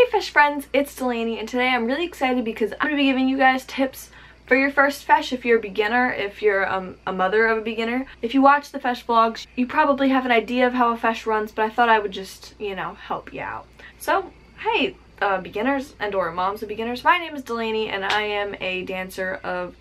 Hey Fish friends, it's Delaney, and today I'm really excited because I'm going to be giving you guys tips for your first Feis if you're a beginner, if you're a mother of a beginner. If you watch the Feis vlogs, you probably have an idea of how a Feis runs, but I thought I would just, help you out. So, hey, beginners and or moms of beginners, my name is Delaney and I am a dancer of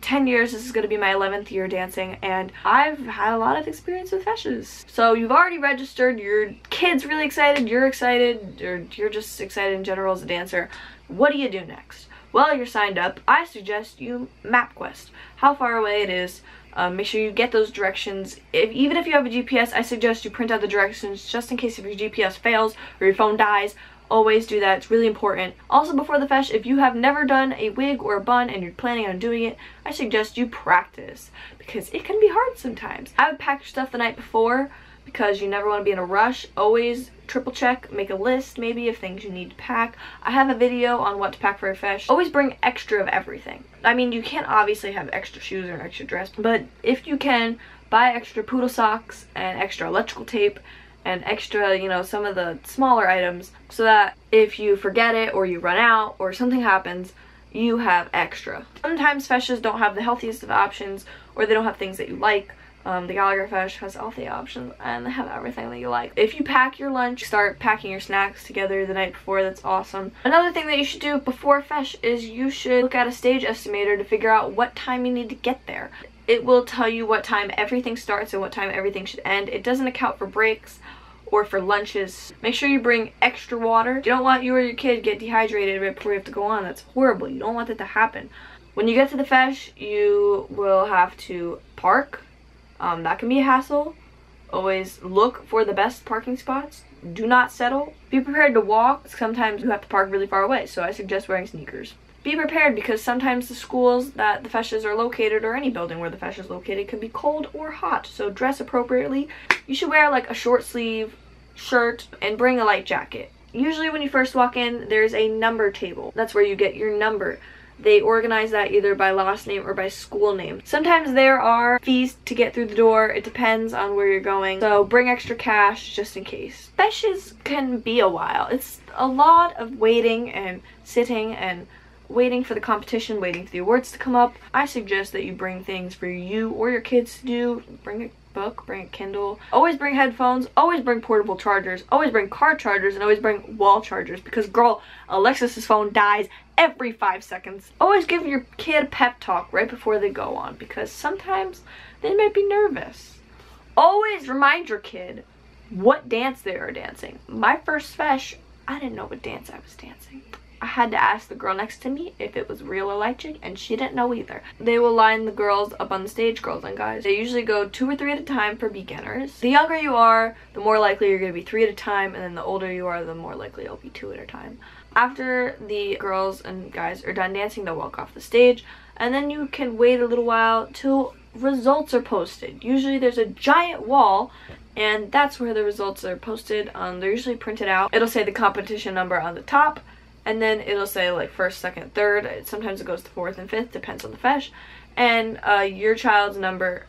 10 years. This is going to be my 11th year dancing, and I've had a lot of experience with Feis. So you've already registered, your kid's really excited, you're excited, or you're just excited in general as a dancer. What do you do next? Well, you're signed up. I suggest you MapQuest how far away it is. Make sure you get those directions. Even if you have a GPS, I suggest you print out the directions just in case if your GPS fails or your phone dies. Always do that. It's really important. Also, before the Feis, if you have never done a wig or a bun and you're planning on doing it, I suggest you practice because it can be hard sometimes. I would pack your stuff the night before because you never want to be in a rush. Always triple check, make a list maybe of things you need to pack. I have a video on what to pack for a Feis. Always bring extra of everything. I mean, you can't obviously have extra shoes or an extra dress, but if you can, buy extra poodle socks and extra electrical tape and extra, some of the smaller items so that if you forget it or you run out or something happens, you have extra. Sometimes Feis don't have the healthiest of options or they don't have things that you like. The Gallagher Feis has all the options and they have everything that you like. If you pack your lunch, start packing your snacks together the night before. That's awesome. Another thing that you should do before Feis is you should look at a stage estimator to figure out what time you need to get there. It will tell you what time everything starts and what time everything should end. It doesn't account for breaks or for lunches. Make sure you bring extra water. You don't want you or your kid get dehydrated right before you have to go on. That's horrible. You don't want that to happen. When you get to the Feis, you will have to park. That can be a hassle. Always look for the best parking spots. Do not settle. Be prepared to walk. Sometimes you have to park really far away, so I suggest wearing sneakers. Be prepared because sometimes the schools that the Feis are located, or any building where the Feis is located, can be cold or hot, so dress appropriately. You should wear like a short sleeve shirt and bring a light jacket. Usually when you first walk in, there's a number table. That's where you get your number. They organize that either by last name or by school name. Sometimes there are fees to get through the door. It depends on where you're going. So bring extra cash just in case. Feis can be a while. It's a lot of waiting and sitting and waiting for the competition, waiting for the awards to come up. I suggest that you bring things for you or your kids to do. Bring a book, bring a Kindle. Always bring headphones, always bring portable chargers, always bring car chargers, and always bring wall chargers because, girl, Alexis's phone dies every 5 seconds. Always give your kid a pep talk right before they go on because sometimes they might be nervous. Always remind your kid what dance they are dancing. My first Feis, I didn't know what dance I was dancing. I had to ask the girl next to me if it was real or electric, and she didn't know either. They will line the girls up on the stage, girls and guys. They usually go 2 or 3 at a time for beginners. The younger you are, the more likely you're going to be 3 at a time, and then the older you are, the more likely it'll be 2 at a time. After the girls and guys are done dancing, they'll walk off the stage, and then you can wait a little while till results are posted. Usually there's a giant wall, and that's where the results are posted. They're usually printed out. It'll say the competition number on the top, and then it'll say like first, second, third. Sometimes it goes to 4th and 5th, depends on the Feis. And your child's number,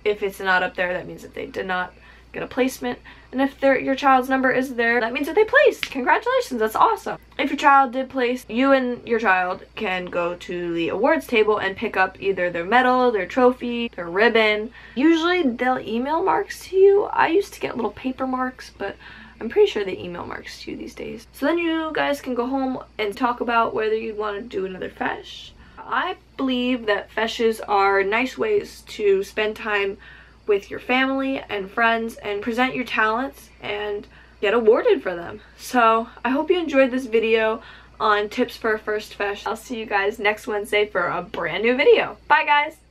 if it's not up there, that means that they did not get a placement. And if your child's number is there, that means that they placed. Congratulations, that's awesome. If your child did place, you and your child can go to the awards table and pick up either their medal, their trophy, their ribbon. Usually they'll email marks to you. I used to get little paper marks, but I'm pretty sure they email marks to you these days. So then you guys can go home and talk about whether you'd want to do another Feis. I believe that Feis are nice ways to spend time with your family and friends and present your talents and get awarded for them. So I hope you enjoyed this video on tips for a first Feis. I'll see you guys next Wednesday for a brand new video. Bye guys!